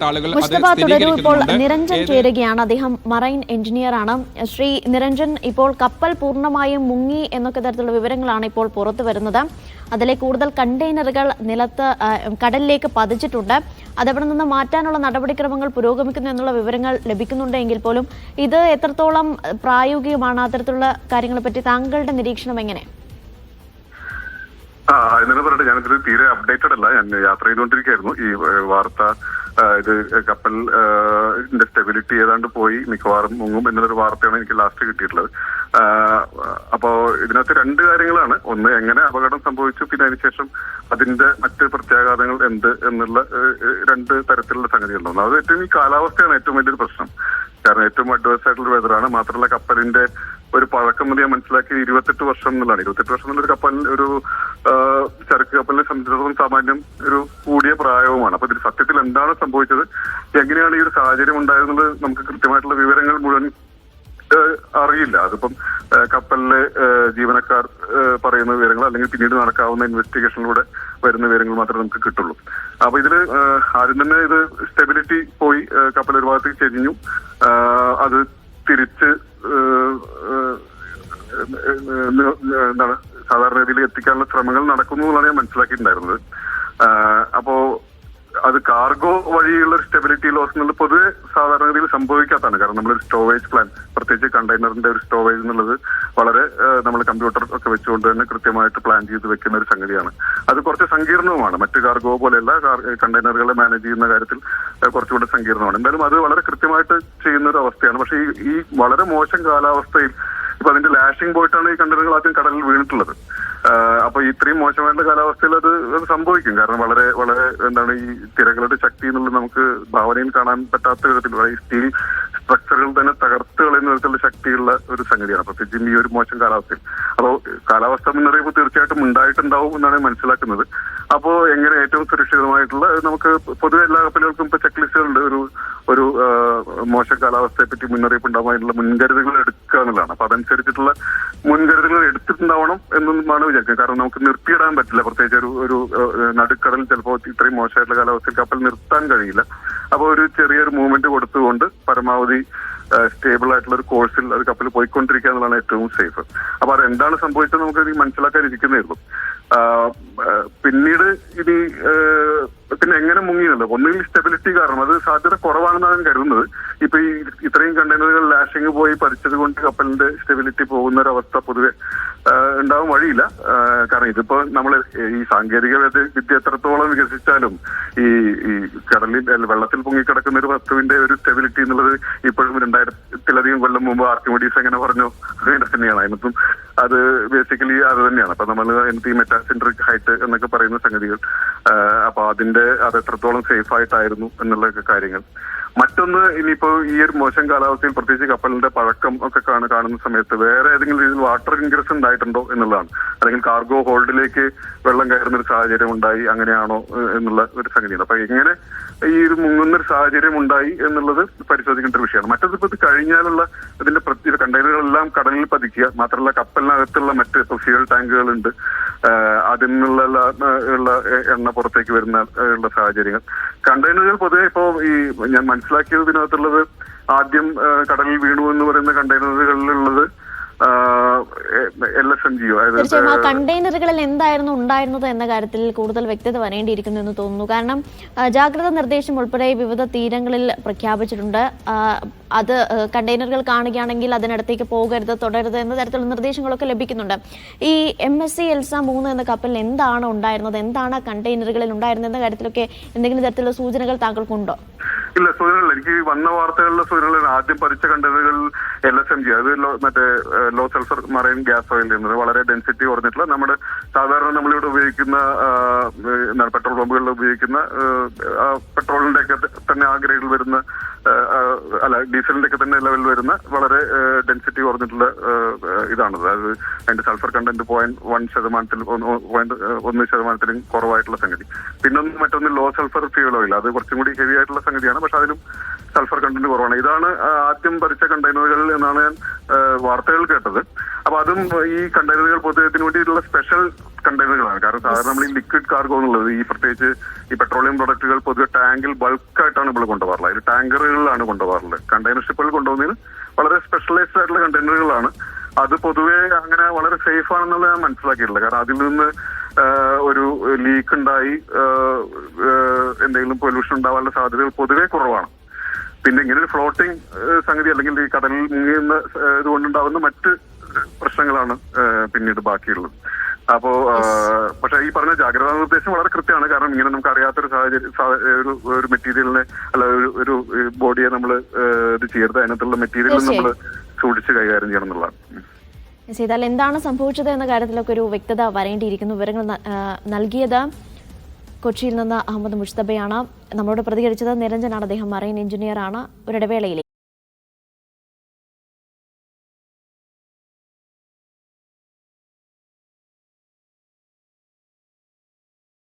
മുസ്തഫ തുടരൂ. ഇപ്പോൾ നിരഞ്ജൻ ചേരുകയാണ്. അദ്ദേഹം മറൈൻ എഞ്ചിനീയർ ആണ്. ശ്രീ നിരഞ്ജൻ, ഇപ്പോൾ കപ്പൽ പൂർണ്ണമായും മുങ്ങി എന്നൊക്കെ തരത്തിലുള്ള വിവരങ്ങളാണ് ഇപ്പോൾ പുറത്തു വരുന്നത്. അതിലെ കൂടുതൽ കണ്ടെയ്നറുകൾ കടലിലേക്ക് പതിച്ചിട്ടുണ്ട്. അതവിടെ നിന്ന് മാറ്റാനുള്ള നടപടിക്രമങ്ങൾ പുരോഗമിക്കുന്നു എന്നുള്ള വിവരങ്ങൾ ലഭിക്കുന്നുണ്ടെങ്കിൽ പോലും ഇത് എത്രത്തോളം പ്രായോഗികമാണ്? അത്തരത്തിലുള്ള കാര്യങ്ങളെ പറ്റി താങ്കളുടെ നിരീക്ഷണം എങ്ങനെ? ഇന്നലെ പറഞ്ഞിട്ട് ഞാനിതിൽ തീരെ അപ്ഡേറ്റഡ് അല്ല. ഞാൻ യാത്ര ചെയ്തുകൊണ്ടിരിക്കുകയായിരുന്നു. ഈ വാർത്ത ഇത് കപ്പലിന്റെ സ്റ്റെബിലിറ്റി ഏതാണ്ട് പോയി, മിക്കവാറും മുങ്ങും എന്നുള്ളൊരു വാർത്തയാണ് എനിക്ക് ലാസ്റ്റ് കിട്ടിയിട്ടുള്ളത്. അപ്പോ ഇതിനകത്ത് രണ്ട് കാര്യങ്ങളാണ്. ഒന്ന്, എങ്ങനെ അപകടം സംഭവിച്ചു, പിന്നെ അതിനുശേഷം അതിന്റെ മറ്റ് പ്രത്യാഘാതങ്ങൾ എന്ത് എന്നുള്ള രണ്ട് തരത്തിലുള്ള സംഗതികളുണ്ട്. അത് ഏറ്റവും ഈ കാലാവസ്ഥയാണ് ഏറ്റവും വലിയൊരു പ്രശ്നം. കാരണം ഏറ്റവും അഡ്വേഴ്സ് ആയിട്ടുള്ള വെതറാണ്. മാത്രമല്ല കപ്പലിന്റെ ഒരു പഴക്കം എന്ന് ഞാൻ മനസ്സിലാക്കി 28 വർഷം എന്നുള്ളതാണ്. 28 വർഷം എന്നുള്ളൊരു കപ്പലിന് ഒരു ചരക്ക് കപ്പലിനെ സംബന്ധിച്ചിടത്തോളം സാമാന്യം ഒരു കൂടിയ പ്രായവുമാണ്. അപ്പൊ ഇതിൽ സത്യത്തിൽ എന്താണ് സംഭവിച്ചത്, എങ്ങനെയാണ് ഈ ഒരു സാഹചര്യം ഉണ്ടായിരുന്നത്, നമുക്ക് കൃത്യമായിട്ടുള്ള വിവരങ്ങൾ മുഴുവൻ അറിയില്ല. അതിപ്പം കപ്പലിലെ ജീവനക്കാർ പറയുന്ന വിവരങ്ങൾ അല്ലെങ്കിൽ പിന്നീട് നടക്കാവുന്ന ഇൻവെസ്റ്റിഗേഷനിലൂടെ വരുന്ന വിവരങ്ങൾ മാത്രമേ നമുക്ക് കിട്ടുള്ളൂ. അപ്പൊ ഇതില് ആദ്യം തന്നെ ഇത് സ്റ്റെബിലിറ്റി പോയി, കപ്പൽ ഒരു ഭാഗത്തേക്ക് ചെരിഞ്ഞു. അത് തിരിച്ച് എന്താണ് സാധാരണ രീതിയിൽ എത്തിക്കാനുള്ള ശ്രമങ്ങൾ നടക്കുന്നു എന്നാണ് ഞാൻ മനസ്സിലാക്കിയിട്ടുണ്ടായിരുന്നത്. അപ്പോ അത് കാർഗോ വഴിയുള്ള സ്റ്റെബിലിറ്റി ലോസ് എന്നുള്ളത് പൊതുവെ സാധാരണ രീതിയിൽ സംഭവിക്കാത്തതാണ്. കാരണം നമ്മളൊരു സ്റ്റോവേജ് പ്ലാൻ, പ്രത്യേകിച്ച് കണ്ടെയ്നറിന്റെ ഒരു സ്റ്റോവേജ് എന്നുള്ളത് വളരെ നമ്മൾ കമ്പ്യൂട്ടർ ഒക്കെ വെച്ചുകൊണ്ട് തന്നെ കൃത്യമായിട്ട് പ്ലാൻ ചെയ്ത് വെക്കുന്ന ഒരു സംഗതിയാണ്. അത് കുറച്ച് സങ്കീർണവുമാണ്. മറ്റ് കാർഗോ പോലെയല്ല, കണ്ടെയ്നറുകളെ മാനേജ് ചെയ്യുന്ന കാര്യത്തിൽ കുറച്ചുകൂടെ സങ്കീർണമാണ്. എന്തായാലും അത് വളരെ കൃത്യമായിട്ട് ചെയ്യുന്ന ഒരു അവസ്ഥയാണ്. പക്ഷേ ഈ വളരെ മോശം കാലാവസ്ഥയിൽ ഇപ്പൊ അതിന്റെ ലാഷിംഗ് പോയിട്ടാണ് ഈ കണ്ടെയ്നറുകൾ ആദ്യം കടലിൽ വീണിട്ടുള്ളത്. അപ്പൊ ഇത്രയും മോശമായിട്ടുള്ള കാലാവസ്ഥയിൽ അത് സംഭവിക്കും. കാരണം വളരെ വളരെ എന്താണ് ഈ തിരകളുടെ ശക്തി എന്നുള്ളത് നമുക്ക് ഭാവനയിൽ കാണാൻ പറ്റാത്ത വിധത്തിലുള്ള ഈ സ്റ്റീൽ സ്ട്രക്ചറുകൾ തന്നെ തകർത്ത് കളയുന്ന വിധത്തിലുള്ള ശക്തിയുള്ള ഒരു സംഗതിയാണ്, പ്രത്യേകിച്ചും ഈ ഒരു മോശം കാലാവസ്ഥയിൽ. അപ്പോൾ കാലാവസ്ഥ മുന്നറിയിപ്പ് തീർച്ചയായിട്ടും ഉണ്ടായിട്ടുണ്ടാവും എന്നാണ് മനസ്സിലാക്കുന്നത്. അപ്പോ എങ്ങനെ ഏറ്റവും സുരക്ഷിതമായിട്ടുള്ള, നമുക്ക് പൊതുവെ എല്ലാ കപ്പലുകൾക്കും ഇപ്പൊ ചെക്ക് ലിസ്റ്റുകളുണ്ട്. ഒരു മോശം കാലാവസ്ഥയെ പറ്റി മുന്നറിയിപ്പ് ഉണ്ടാവാനുള്ള മുൻകരുതലുകൾ എടുക്കുക എന്നുള്ളതാണ്. അപ്പൊ അതനുസരിച്ചിട്ടുള്ള മുൻകരുതലുകൾ എടുത്തിട്ടുണ്ടാവണം എന്നാണ് വിചാരിക്കുന്നത്. കാരണം നമുക്ക് നിർത്തിയിടാൻ പറ്റില്ല. പ്രത്യേകിച്ച് ഒരു നടുക്കടലിൽ ചിലപ്പോൾ ഇത്രയും മോശമായിട്ടുള്ള കാലാവസ്ഥയിൽ കപ്പൽ നിർത്താൻ കഴിയില്ല. അപ്പോൾ ഒരു ചെറിയൊരു മൂവ്മെന്റ് കൊടുത്തുകൊണ്ട് പരമാവധി സ്റ്റേബിൾ ആയിട്ടുള്ള ഒരു കോഴ്സിൽ അത് കപ്പൽ പോയിക്കൊണ്ടിരിക്കുക എന്നുള്ളതാണ് ഏറ്റവും സേഫ്. അപ്പൊ അത് എന്താണ് സംഭവിച്ചത് നമുക്ക് മനസ്സിലാക്കാനിരിക്കുന്നതായിരുന്നു. പിന്നീട് ഇനി പിന്നെ എങ്ങനെ മുങ്ങിയെന്നുള്ളത്, ഒന്നുകിൽ സ്റ്റെബിലിറ്റി കാരണം, അത് സാധ്യത കുറവാണെന്നാണ് കരുതുന്നത്. ഇപ്പൊ ഈ ഇത്രയും കണ്ടെയ്നറുകൾ ലാഷിംഗ് പോയി പതിച്ചത് കൊണ്ട് കപ്പലിന്റെ സ്റ്റെബിലിറ്റി പോകുന്ന ഒരു അവസ്ഥ പൊതുവെ ഉണ്ടാവാൻ വഴിയില്ല. കാരണം ഇതിപ്പോ നമ്മൾ ഈ സാങ്കേതിക വിദ്യ എത്രത്തോളം വികസിച്ചാലും ഈ കടലിൽ വെള്ളത്തിൽ പൊങ്ങിക്കിടക്കുന്ന ഒരു വസ്തുവിന്റെ ഒരു സ്റ്റെബിലിറ്റി എന്നുള്ളത് ഇപ്പോഴും 2000-ലധികം കൊല്ലം മുമ്പ് ആർക്കിമിഡീസ് എങ്ങനെ പറഞ്ഞു അങ്ങനെ തന്നെയാണ്. അതിനകത്തും അത് ബേസിക്കലി അത് തന്നെയാണ്. അപ്പൊ നമ്മൾ ഈ മെറ്റാസെൻട്രിക് ഹൈറ്റ് എന്നൊക്കെ പറയുന്ന സംഗതികൾ, അപ്പൊ അത് എത്രത്തോളം സേഫ് ആയിട്ടായിരുന്നു എന്നുള്ള കാര്യങ്ങൾ. മറ്റൊന്ന്, ഇനിയിപ്പോ ഈ ഒരു മോശം കാലാവസ്ഥയിൽ പ്രത്യേകിച്ച് കപ്പലിന്റെ പഴക്കം ഒക്കെ കാണുന്ന സമയത്ത് വേറെ ഏതെങ്കിലും രീതിയിൽ വാട്ടർ ഇൻഗ്രസ് ഉണ്ടായിട്ടുണ്ടോ എന്നുള്ളതാണ്. അല്ലെങ്കിൽ കാർഗോ ഹോൾഡിലേക്ക് വെള്ളം കയറുന്ന ഒരു സാഹചര്യം ഉണ്ടായി, അങ്ങനെയാണോ എന്നുള്ള ഒരു സംഗതിയാണ്. അപ്പൊ എങ്ങനെ ഈ ഒരു മുങ്ങുന്നൊരു സാഹചര്യം ഉണ്ടായി എന്നുള്ളത് പരിശോധിക്കേണ്ട ഒരു വിഷയമാണ്. മറ്റൊന്നിപ്പോ ഇത് കഴിഞ്ഞാലുള്ള ഇതിന്റെ കണ്ടെയ്നറുകളെല്ലാം കടലിൽ പതിക്കുക, മാത്രമല്ല കപ്പലിനകത്തുള്ള മറ്റ് ഫ്യൂൽ ടാങ്കുകളുണ്ട്, അതിൽ നിന്നുള്ള എണ്ണ പുറത്തേക്ക് വരുന്ന ഉള്ള സാഹചര്യങ്ങൾ. കണ്ടെയ്നറുകൾ പൊതുവെ ഇപ്പോ ഈ ഞാൻ മനസ്സിലാക്കിയത് ഇതിനകത്തുള്ളത് ആദ്യം കടലിൽ വീണു എന്ന് പറയുന്ന കണ്ടെയ്നറുകളിലുള്ളത് LSMGO. തീർച്ചയായും ആ കണ്ടെയ്നറുകളിൽ എന്തായിരുന്നു ഉണ്ടായിരുന്നത് എന്ന കാര്യത്തിൽ കൂടുതൽ വ്യക്തത വരേണ്ടിയിരിക്കുന്നു എന്ന് തോന്നുന്നു. കാരണം ജാഗ്രതാ നിർദ്ദേശം ഉൾപ്പെടെ വിവിധ തീരങ്ങളിൽ പ്രഖ്യാപിച്ചിട്ടുണ്ട്. അത് കണ്ടെയ്നറുകൾ കാണുകയാണെങ്കിൽ അതിനടുത്തേക്ക് പോകരുത്, തുടരുത് എന്ന തരത്തിലുള്ള നിർദ്ദേശങ്ങളൊക്കെ ലഭിക്കുന്നുണ്ട്. ഈ MSC എൽസ 3 എന്ന കപ്പലിൽ എന്താണ് ഉണ്ടായിരുന്നത്, എന്താണ് കണ്ടെയ്നറുകളിൽ ഉണ്ടായിരുന്നത് എന്ന കാര്യത്തിലൊക്കെ എന്തെങ്കിലും തരത്തിലുള്ള സൂചനകൾ താങ്കൾക്കുണ്ടോ? ഇല്ല, സൂചനകൾ എനിക്ക് വന്ന വാർത്തകളിലെ സൂചനകൾ ആദ്യം പതിച്ച കണ്ടെയ്നറുകൾ LSMG, അത് മറ്റേ low sulphur marine gas oil എന്നത് വളരെ ഡെൻസിറ്റി കുറഞ്ഞിട്ടുള്ള നമ്മുടെ സാധാരണ നമ്മളിവിടെ ഉപയോഗിക്കുന്ന പെട്രോൾ പമ്പുകളിൽ ഉപയോഗിക്കുന്ന പെട്രോളിന്റെ ഒക്കെ തന്നെ ആ ഗ്രേഡിൽ വരുന്ന, അല്ല ഡീസലിന്റെ ഒക്കെ തന്നെ ലെവലിൽ വരുന്ന വളരെ ഡെൻസിറ്റി കുറഞ്ഞിട്ടുള്ള ഇതാണത്. അത് അതിന്റെ സൾഫർ കണ്ടന്റ് 0.1% കുറവായിട്ടുള്ള സംഗതി. മറ്റൊന്ന് ലോ സൾഫർ ഫ്യൂൽ ഓയിൽ, അത് കുറച്ചും കൂടി ഹെവി ആയിട്ടുള്ള സംഗതിയാണ്. പക്ഷെ അതിലും സൾഫർ കണ്ടന്റ് കുറവാണ്. ഇതാണ് ആദ്യം ഭരിച്ച കണ്ടെയ്നറുകൾ എന്നാണ് ഞാൻ വാർത്തകൾ കേട്ടത്. അപ്പൊ അതും ഈ കണ്ടെയ്നറുകൾ പൊതുവത്തിന് വേണ്ടിയിട്ടുള്ള സ്പെഷ്യൽ കണ്ടെയ്നറുകളാണ്. കാരണം സാധാരണ നമ്മൾ ഈ ലിക്വിഡ് കാർഗോ എന്നുള്ളത് ഈ പ്രത്യേകിച്ച് ഈ പെട്രോളിയം പ്രൊഡക്റ്റുകൾ പൊതുവെ ടാങ്കിൽ ബൾക്കായിട്ടാണ് നമ്മൾ കൊണ്ടുപോകാറുള്ളത്. അതിൽ ടാങ്കറുകളിലാണ് കൊണ്ടുപോകാറുള്ളത്. കണ്ടെയ്നർ ഷിപ്പുകൾ കൊണ്ടുപോകുന്നതിൽ വളരെ സ്പെഷ്യലൈസ്ഡ് ആയിട്ടുള്ള കണ്ടെയ്നറുകളാണ്. അത് പൊതുവെ അങ്ങനെ വളരെ സേഫ് ആണെന്നുള്ളത് ഞാൻ മനസ്സിലാക്കിയിട്ടില്ല. കാരണം അതിൽ നിന്ന് ഒരു ലീക്ക് ഉണ്ടായി എന്തെങ്കിലും പൊല്യൂഷൻ ഉണ്ടാവാനുള്ള സാധ്യതകൾ പൊതുവെ കുറവാണ്. പിന്നെ ഇങ്ങനെ ഒരു ഫ്ലോട്ടിംഗ് സംഗതി അല്ലെങ്കിൽ ഈ കടലിൽ മുങ്ങിയുന്ന ഇതുകൊണ്ടുണ്ടാവുന്ന മറ്റ് പ്രശ്നങ്ങളാണ് പിന്നീട് ബാക്കിയുള്ളത്. അപ്പോ പക്ഷെ ഈ പറഞ്ഞ ജാഗ്രതാ നിർദ്ദേശം വളരെ കൃത്യമാണ്. കാരണം ഇങ്ങനെ നമുക്ക് അറിയാത്തൊരു സാഹചര്യം ഒരു മെറ്റീരിയലിനെ അല്ല ഒരു ബോഡിയെ നമ്മൾ ഇത് ചെയ്യരുത്. അതിനകത്തുള്ള മെറ്റീരിയൽ നമ്മൾ സൂക്ഷിച്ച് കൈകാര്യം ചെയ്യണം എന്നുള്ളതാണ്. ചെയ്താൽ എന്താണ് സംഭവിച്ചത് എന്ന കാര്യത്തിലൊക്കെ ഒരു വ്യക്തത വരേണ്ടിയിരിക്കുന്നു. വിവരങ്ങൾ നൽകിയത് കൊച്ചിയിൽ നിന്ന് അഹമ്മദ് മുജ്തബയാണ്. നമ്മളോട് പ്രതികരിച്ചത് നിരഞ്ജനാണ്. അദ്ദേഹം മറൈൻ എഞ്ചിനീയർ ആണ്. ഒരിടവേളയിലേക്ക്